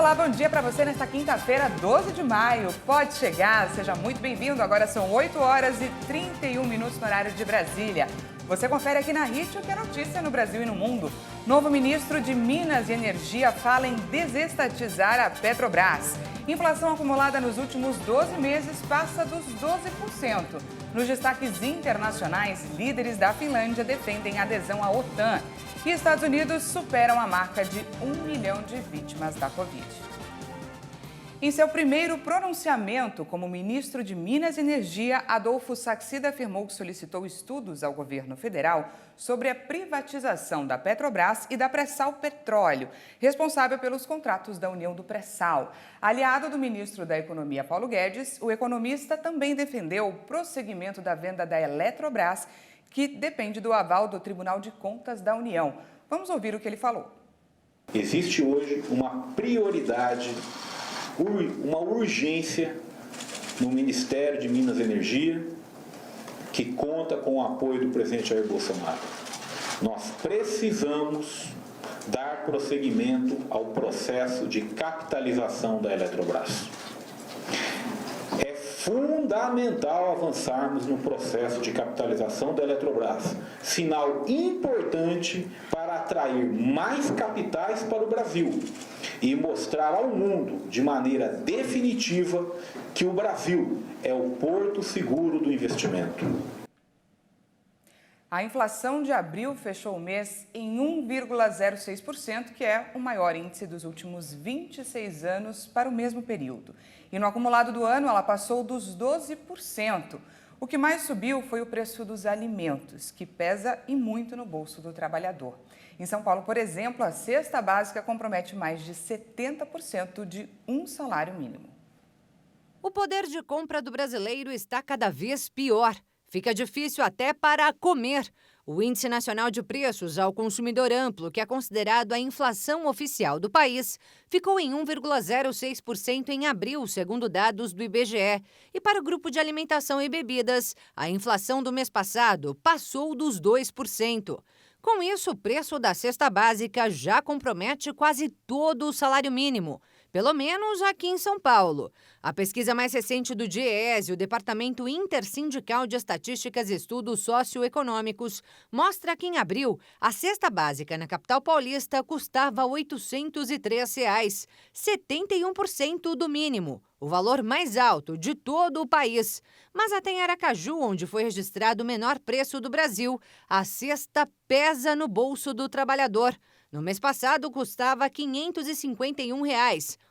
Olá, bom dia para você nesta quinta-feira, 12 de maio. Pode chegar, seja muito bem-vindo. Agora são 8 horas e 31 minutos no horário de Brasília. Você confere aqui na RIT o que é notícia no Brasil e no mundo. Novo ministro de Minas e Energia fala em desestatizar a Petrobras. Inflação acumulada nos últimos 12 meses passa dos 12%. Nos destaques internacionais, líderes da Finlândia defendem adesão à OTAN. E Estados Unidos superam a marca de 1 milhão de vítimas da Covid. Em seu primeiro pronunciamento como ministro de Minas e Energia, Adolfo Saxida afirmou que solicitou estudos ao governo federal sobre a privatização da Petrobras e da Pré-Sal Petróleo, responsável pelos contratos da União do Pré-Sal. Aliado do ministro da Economia, Paulo Guedes, o economista também defendeu o prosseguimento da venda da Eletrobras, que depende do aval do Tribunal de Contas da União. Vamos ouvir o que ele falou. Existe hoje uma prioridade, uma urgência no Ministério de Minas e Energia, que conta com o apoio do presidente Jair Bolsonaro. Nós precisamos dar prosseguimento ao processo de capitalização da Eletrobras. É fundamental avançarmos no processo de capitalização da Eletrobras, sinal importante para atrair mais capitais para o Brasil e mostrar ao mundo de maneira definitiva que o Brasil é o porto seguro do investimento. A inflação de abril fechou o mês em 1,06%, que é o maior índice dos últimos 26 anos para o mesmo período. E no acumulado do ano, ela passou dos 12%. O que mais subiu foi o preço dos alimentos, que pesa e muito no bolso do trabalhador. Em São Paulo, por exemplo, a cesta básica compromete mais de 70% de um salário mínimo. O poder de compra do brasileiro está cada vez pior. Fica difícil até para comer. O Índice Nacional de Preços ao Consumidor Amplo, que é considerado a inflação oficial do país, ficou em 1,06% em abril, segundo dados do IBGE. E para o grupo de alimentação e bebidas, a inflação do mês passado passou dos 2%. Com isso, o preço da cesta básica já compromete quase todo o salário mínimo, pelo menos aqui em São Paulo. A pesquisa mais recente do DIEESE, o Departamento Intersindical de Estatísticas e Estudos Socioeconômicos, mostra que em abril, a cesta básica na capital paulista custava R$ 803, 71% do mínimo, o valor mais alto de todo o país. Mas até em Aracaju, onde foi registrado o menor preço do Brasil, a cesta pesa no bolso do trabalhador. No mês passado, custava R$ 551,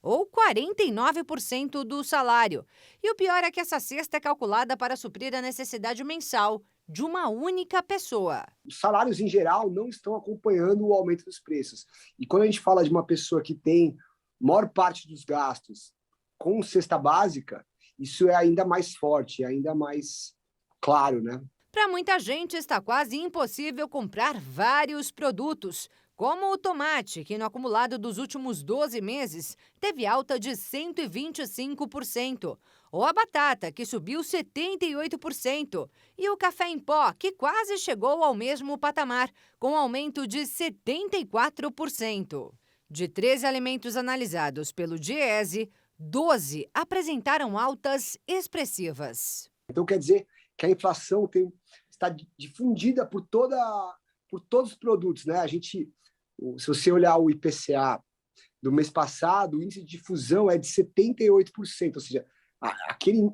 ou 49% do salário. E o pior é que essa cesta é calculada para suprir a necessidade mensal de uma única pessoa. Os salários, em geral, não estão acompanhando o aumento dos preços. E quando a gente fala de uma pessoa que tem maior parte dos gastos com cesta básica, isso é ainda mais forte, ainda mais claro, né? Para muita gente, está quase impossível comprar vários produtos, como o tomate, que no acumulado dos últimos 12 meses teve alta de 125%, ou a batata, que subiu 78%, e o café em pó, que quase chegou ao mesmo patamar, com aumento de 74%. De 13 alimentos analisados pelo DIEESE, 12 apresentaram altas expressivas. Então quer dizer que a inflação está difundida por todos os produtos, né? Se você olhar o IPCA do mês passado, o índice de difusão é de 78%, ou seja, aquele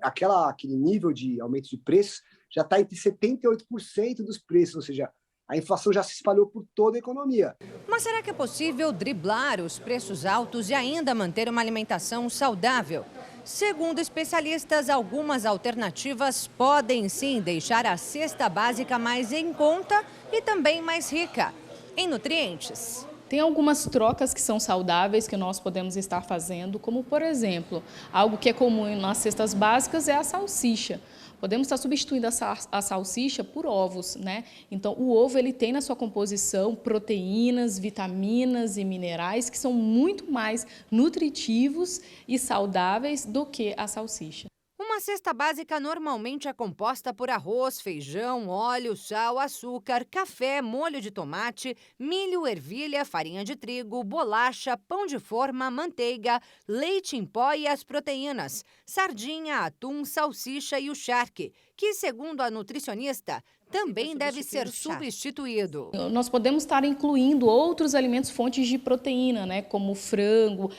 nível de aumento de preços já está entre 78% dos preços, ou seja, a inflação já se espalhou por toda a economia. Mas será que é possível driblar os preços altos e ainda manter uma alimentação saudável? Segundo especialistas, algumas alternativas podem sim deixar a cesta básica mais em conta e também mais rica em nutrientes. Tem algumas trocas que são saudáveis que nós podemos estar fazendo, como, por exemplo, algo que é comum nas cestas básicas é a salsicha. Podemos estar substituindo a salsicha por ovos, né? Então, o ovo ele tem na sua composição proteínas, vitaminas e minerais que são muito mais nutritivos e saudáveis do que a salsicha. Uma Uma cesta básica normalmente é composta por arroz, feijão, óleo, sal, açúcar, café, molho de tomate, milho, ervilha, farinha de trigo, bolacha, pão de forma, manteiga, leite em pó e as proteínas, sardinha, atum, salsicha e o charque, que, segundo a nutricionista, também deve ser substituído. Nós podemos estar incluindo outros alimentos fontes de proteína, né, como frango,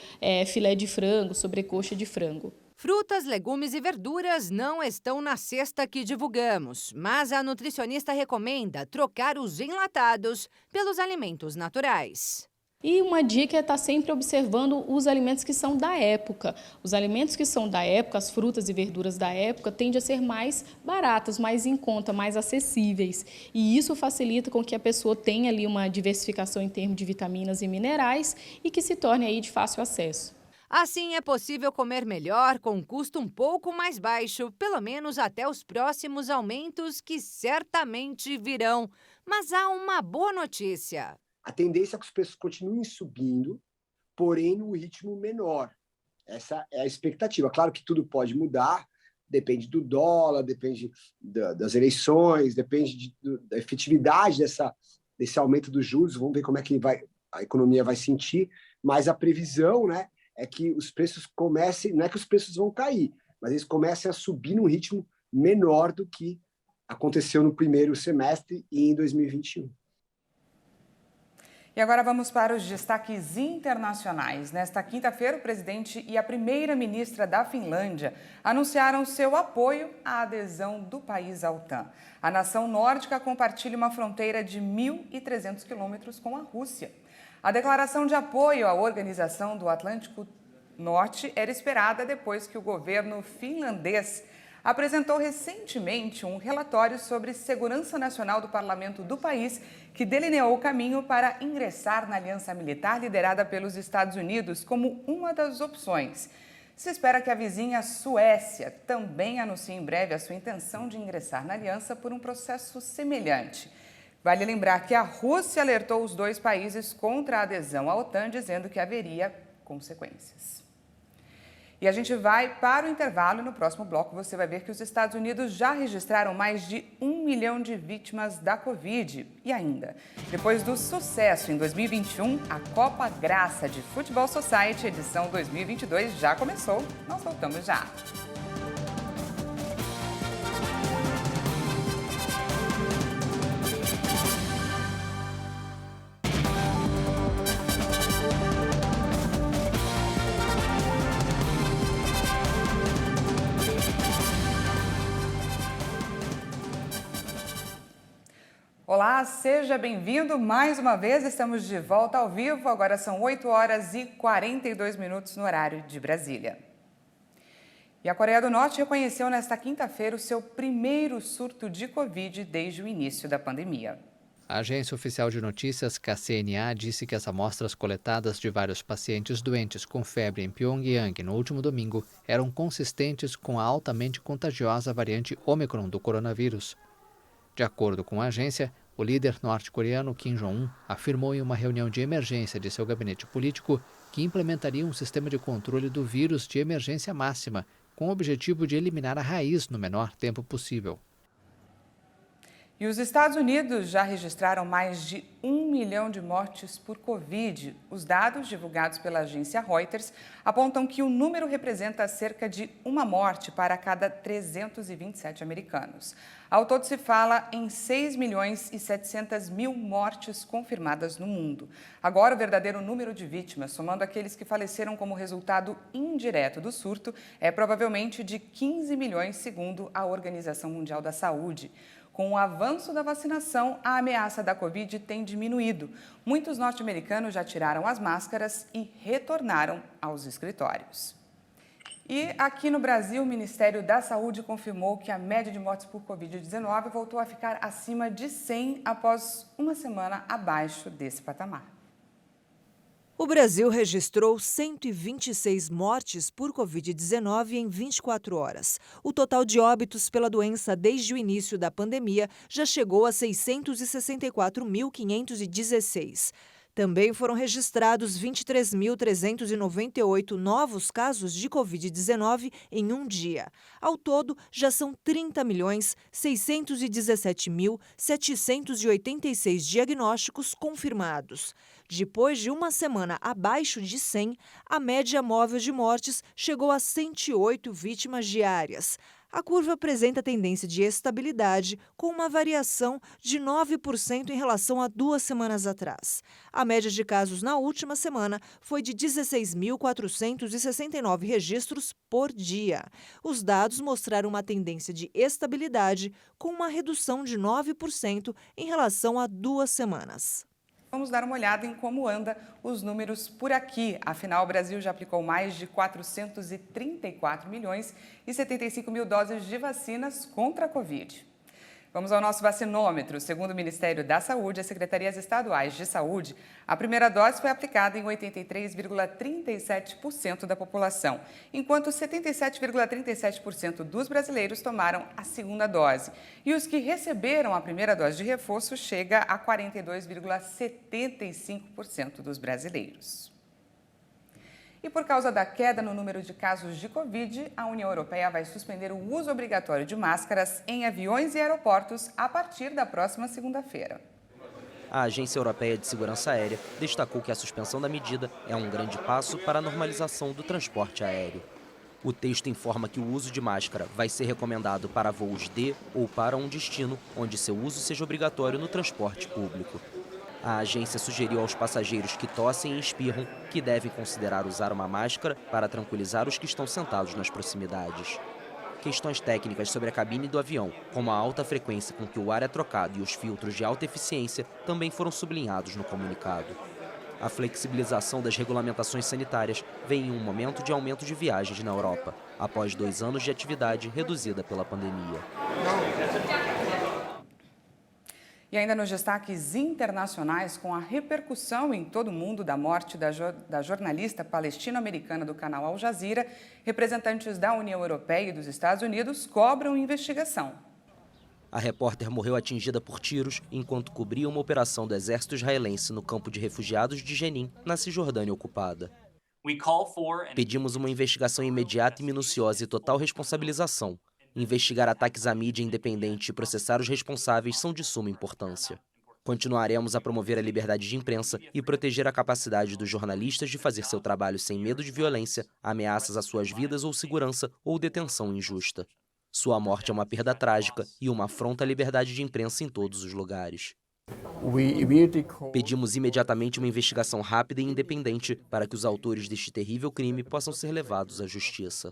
filé de frango, sobrecoxa de frango. Frutas, legumes e verduras não estão na cesta que divulgamos, mas a nutricionista recomenda trocar os enlatados pelos alimentos naturais. E uma dica é estar sempre observando os alimentos que são da época. Os alimentos que são da época, as frutas e verduras da época, tendem a ser mais baratas, mais em conta, mais acessíveis. E isso facilita com que a pessoa tenha ali uma diversificação em termos de vitaminas e minerais e que se torne aí de fácil acesso. Assim, é possível comer melhor com um custo um pouco mais baixo, pelo menos até os próximos aumentos que certamente virão. Mas há uma boa notícia. A tendência é que os preços continuem subindo, porém num ritmo menor. Essa é a expectativa. Claro que tudo pode mudar, depende do dólar, depende das eleições, depende da efetividade desse aumento dos juros. Vamos ver como é que a economia vai sentir, mas a previsão, né, é que os preços comecem, não é que os preços vão cair, mas eles comecem a subir num ritmo menor do que aconteceu no primeiro semestre e em 2021. E agora vamos para os destaques internacionais. Nesta quinta-feira, o presidente e a primeira-ministra da Finlândia anunciaram seu apoio à adesão do país à OTAN. A nação nórdica compartilha uma fronteira de 1.300 quilômetros com a Rússia. A declaração de apoio à Organização do Atlântico Norte era esperada depois que o governo finlandês apresentou recentemente um relatório sobre segurança nacional do parlamento do país, que delineou o caminho para ingressar na aliança militar liderada pelos Estados Unidos como uma das opções. Se espera que a vizinha Suécia também anuncie em breve a sua intenção de ingressar na aliança por um processo semelhante. Vale lembrar que a Rússia alertou os dois países contra a adesão à OTAN, dizendo que haveria consequências. E a gente vai para o intervalo e no próximo bloco você vai ver que os Estados Unidos já registraram mais de 1 milhão de vítimas da Covid. E ainda, depois do sucesso em 2021, a Copa Graça de Futebol Society, edição 2022, já começou. Nós voltamos já. Olá, seja bem-vindo mais uma vez. Estamos de volta ao vivo. Agora são 8 horas e 42 minutos no horário de Brasília. E a Coreia do Norte reconheceu nesta quinta-feira o seu primeiro surto de Covid desde o início da pandemia. A agência oficial de notícias KCNA disse que as amostras coletadas de vários pacientes doentes com febre em Pyongyang no último domingo eram consistentes com a altamente contagiosa variante Ômicron do coronavírus. De acordo com a agência, o líder norte-coreano Kim Jong-un afirmou em uma reunião de emergência de seu gabinete político que implementaria um sistema de controle do vírus de emergência máxima, com o objetivo de eliminar a raiz no menor tempo possível. E os Estados Unidos já registraram mais de 1 milhão de mortes por Covid. Os dados divulgados pela agência Reuters apontam que o número representa cerca de uma morte para cada 327 americanos. Ao todo se fala em 6 milhões e 700 mil mortes confirmadas no mundo. Agora o verdadeiro número de vítimas, somando aqueles que faleceram como resultado indireto do surto, é provavelmente de 15 milhões, segundo a Organização Mundial da Saúde. Com o avanço da vacinação, a ameaça da Covid tem diminuído. Muitos norte-americanos já tiraram as máscaras e retornaram aos escritórios. E aqui no Brasil, o Ministério da Saúde confirmou que a média de mortes por Covid-19 voltou a ficar acima de 100 após uma semana abaixo desse patamar. O Brasil registrou 126 mortes por Covid-19 em 24 horas. O total de óbitos pela doença desde o início da pandemia já chegou a 664.516. Também foram registrados 23.398 novos casos de Covid-19 em um dia. Ao todo, já são 30.617.786 diagnósticos confirmados. Depois de uma semana abaixo de 100, a média móvel de mortes chegou a 108 vítimas diárias. A curva apresenta tendência de estabilidade, com uma variação de 9% em relação a 2 semanas atrás. A média de casos na última semana foi de 16.469 registros por dia. Os dados mostraram uma tendência de estabilidade, com uma redução de 9% em relação a 2 semanas. Vamos dar uma olhada em como anda os números por aqui. Afinal, o Brasil já aplicou mais de 434 milhões e 75 mil doses de vacinas contra a Covid. Vamos ao nosso vacinômetro. Segundo o Ministério da Saúde e as secretarias estaduais de saúde, a primeira dose foi aplicada em 83,37% da população, enquanto 77,37% dos brasileiros tomaram a segunda dose. E os que receberam a primeira dose de reforço chega a 42,75% dos brasileiros. E por causa da queda no número de casos de Covid, a União Europeia vai suspender o uso obrigatório de máscaras em aviões e aeroportos a partir da próxima segunda-feira. A Agência Europeia de Segurança Aérea destacou que a suspensão da medida é um grande passo para a normalização do transporte aéreo. O texto informa que o uso de máscara vai ser recomendado para voos de ou para um destino onde seu uso seja obrigatório no transporte público. A agência sugeriu aos passageiros que tossem e espirram que devem considerar usar uma máscara para tranquilizar os que estão sentados nas proximidades. Questões técnicas sobre a cabine do avião, como a alta frequência com que o ar é trocado e os filtros de alta eficiência, também foram sublinhados no comunicado. A flexibilização das regulamentações sanitárias vem em um momento de aumento de viagens na Europa, após 2 anos de atividade reduzida pela pandemia. E ainda nos destaques internacionais, com a repercussão em todo o mundo da morte da jornalista palestino-americana do canal Al Jazeera, representantes da União Europeia e dos Estados Unidos cobram investigação. A repórter morreu atingida por tiros enquanto cobria uma operação do exército israelense no campo de refugiados de Jenin, na Cisjordânia ocupada. Pedimos uma investigação imediata e minuciosa e total responsabilização. Investigar ataques à mídia independente e processar os responsáveis são de suma importância. Continuaremos a promover a liberdade de imprensa e proteger a capacidade dos jornalistas de fazer seu trabalho sem medo de violência, ameaças às suas vidas ou segurança ou detenção injusta. Sua morte é uma perda trágica e uma afronta à liberdade de imprensa em todos os lugares. Pedimos imediatamente uma investigação rápida e independente para que os autores deste terrível crime possam ser levados à justiça.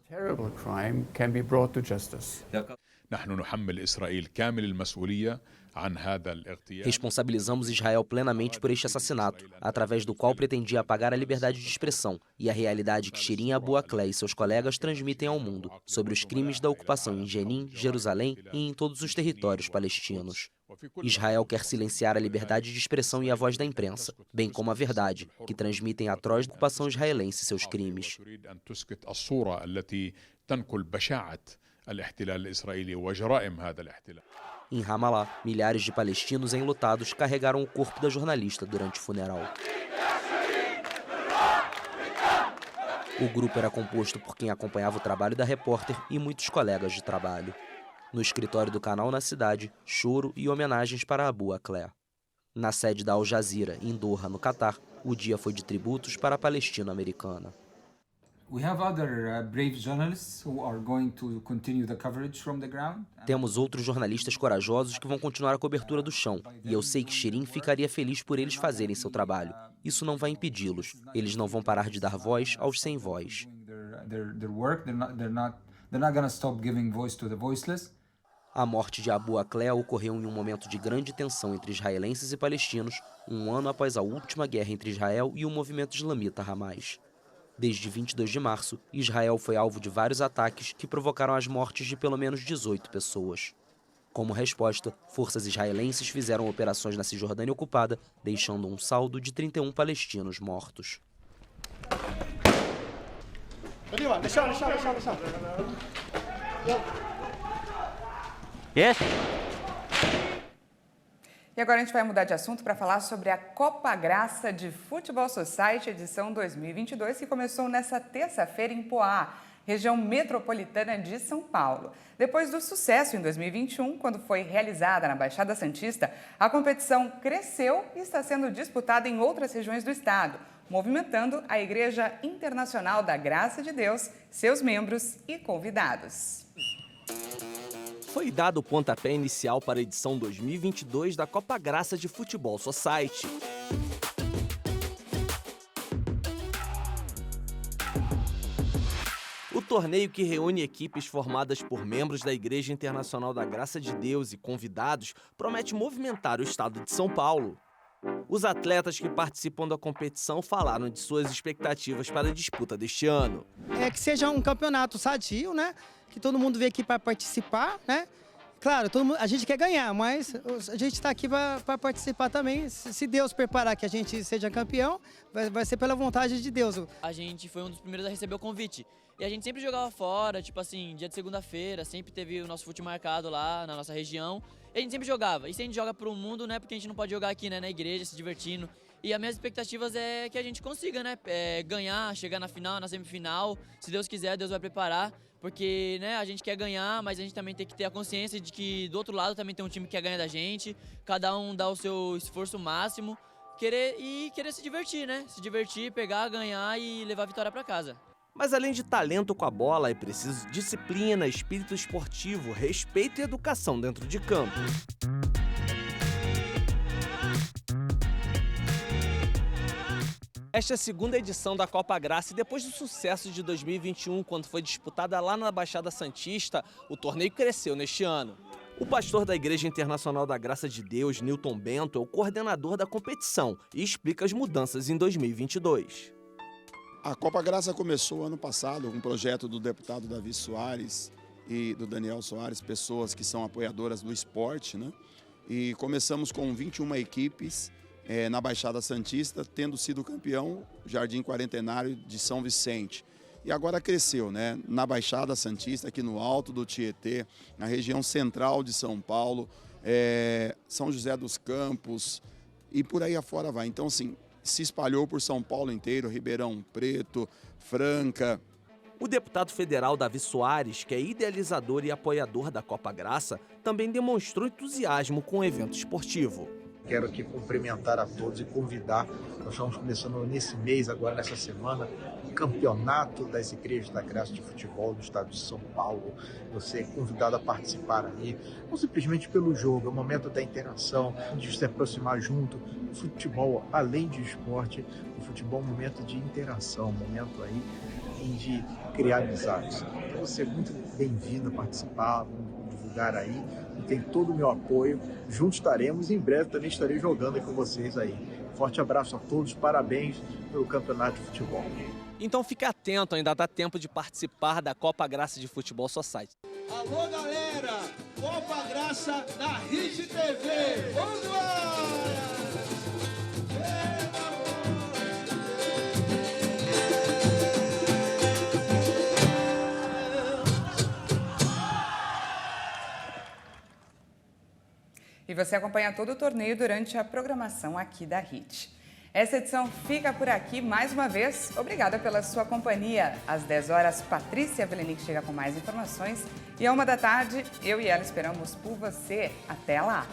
Responsabilizamos Israel plenamente por este assassinato, através do qual pretendia apagar a liberdade de expressão e a realidade que Shirin Abu Akleh e seus colegas transmitem ao mundo sobre os crimes da ocupação em Jenin, Jerusalém e em todos os territórios palestinos. Israel quer silenciar a liberdade de expressão e a voz da imprensa, bem como a verdade, que transmitem a atroz ocupação israelense e seus crimes. Em Ramallah, milhares de palestinos enlutados carregaram o corpo da jornalista durante o funeral. O grupo era composto por quem acompanhava o trabalho da repórter e muitos colegas de trabalho. No escritório do canal na cidade, choro e homenagens para Abu Akleh. Na sede da Al Jazeera, em Doha, no Catar, o dia foi de tributos para a palestino-americana. Temos outros jornalistas corajosos que vão continuar a cobertura do chão, e eu sei que Shirin ficaria feliz por eles fazerem seu trabalho. Isso não vai impedi-los. Eles não vão parar de dar voz aos sem voz. A morte de Abu Akleh ocorreu em um momento de grande tensão entre israelenses e palestinos, um ano após a última guerra entre Israel e o movimento islamita Hamas. Desde 22 de março, Israel foi alvo de vários ataques que provocaram as mortes de pelo menos 18 pessoas. Como resposta, forças israelenses fizeram operações na Cisjordânia ocupada, deixando um saldo de 31 palestinos mortos. E agora a gente vai mudar de assunto para falar sobre a Copa Graça de Futebol Society edição 2022, que começou nesta terça-feira em Poá, região metropolitana de São Paulo. Depois do sucesso em 2021, quando foi realizada na Baixada Santista, a competição cresceu e está sendo disputada em outras regiões do estado, movimentando a Igreja Internacional da Graça de Deus, seus membros e convidados. Foi dado o pontapé inicial para a edição 2022 da Copa Graça de Futebol Society. O torneio, que reúne equipes formadas por membros da Igreja Internacional da Graça de Deus e convidados, promete movimentar o estado de São Paulo. Os atletas que participam da competição falaram de suas expectativas para a disputa deste ano. Que seja um campeonato sadio, né? Que todo mundo veio aqui para participar, né? Claro, a gente quer ganhar, mas a gente está aqui para participar também. Se Deus preparar que a gente seja campeão, vai ser pela vontade de Deus. A gente foi um dos primeiros a receber o convite. E a gente sempre jogava fora, tipo assim, dia de segunda-feira, sempre teve o nosso fute marcado lá na nossa região. E a gente sempre jogava. E se a gente joga pro mundo, né? Porque a gente não pode jogar aqui, né, na igreja, se divertindo. E as minhas expectativas é que a gente consiga, né? Ganhar, chegar na final, na semifinal. Se Deus quiser, Deus vai preparar. Porque, né, a gente quer ganhar, mas a gente também tem que ter a consciência de que do outro lado também tem um time que quer ganhar da gente. Cada um dá o seu esforço máximo. Querer se divertir, né? Se divertir, pegar, ganhar e levar a vitória para casa. Mas além de talento com a bola, é preciso disciplina, espírito esportivo, respeito e educação dentro de campo. Esta é a segunda edição da Copa Graça e depois do sucesso de 2021, quando foi disputada lá na Baixada Santista, o torneio cresceu neste ano. O pastor da Igreja Internacional da Graça de Deus, Newton Bento, é o coordenador da competição e explica as mudanças em 2022. A Copa Graça começou ano passado com um projeto do deputado Davi Soares e do Daniel Soares, pessoas que são apoiadoras do esporte, né? E começamos com 21 equipes na Baixada Santista, tendo sido campeão Jardim Quarentenário de São Vicente. E agora cresceu, né? Na Baixada Santista, aqui no alto do Tietê, na região central de São Paulo, São José dos Campos e por aí afora vai. Então, assim, se espalhou por São Paulo inteiro, Ribeirão Preto, Franca. O deputado federal Davi Soares, que é idealizador e apoiador da Copa Graça, também demonstrou entusiasmo com o evento esportivo. Quero aqui cumprimentar a todos e convidar, nós estamos começando nesse mês, agora nessa semana, o campeonato das igrejas da Graça de Futebol do estado de São Paulo. Você é convidado a participar aí, não simplesmente pelo jogo, é o momento da interação, de se aproximar junto. O futebol, além de esporte, o futebol é um momento de interação, um momento aí de criar amizades. Então você é muito bem-vindo a participar, vamos divulgar aí. Tem todo o meu apoio, juntos estaremos e em breve também estarei jogando com vocês aí. Forte abraço a todos, parabéns pelo campeonato de futebol. Então fique atento, ainda dá tempo de participar da Copa Graça de Futebol Society. Alô galera, Copa Graça da Hit TV, vamos lá! E você acompanha todo o torneio durante a programação aqui da HIT. Essa edição fica por aqui mais uma vez. Obrigada pela sua companhia. Às 10 horas, Patrícia Velenic chega com mais informações. E à 1 da tarde, eu e ela esperamos por você. Até lá!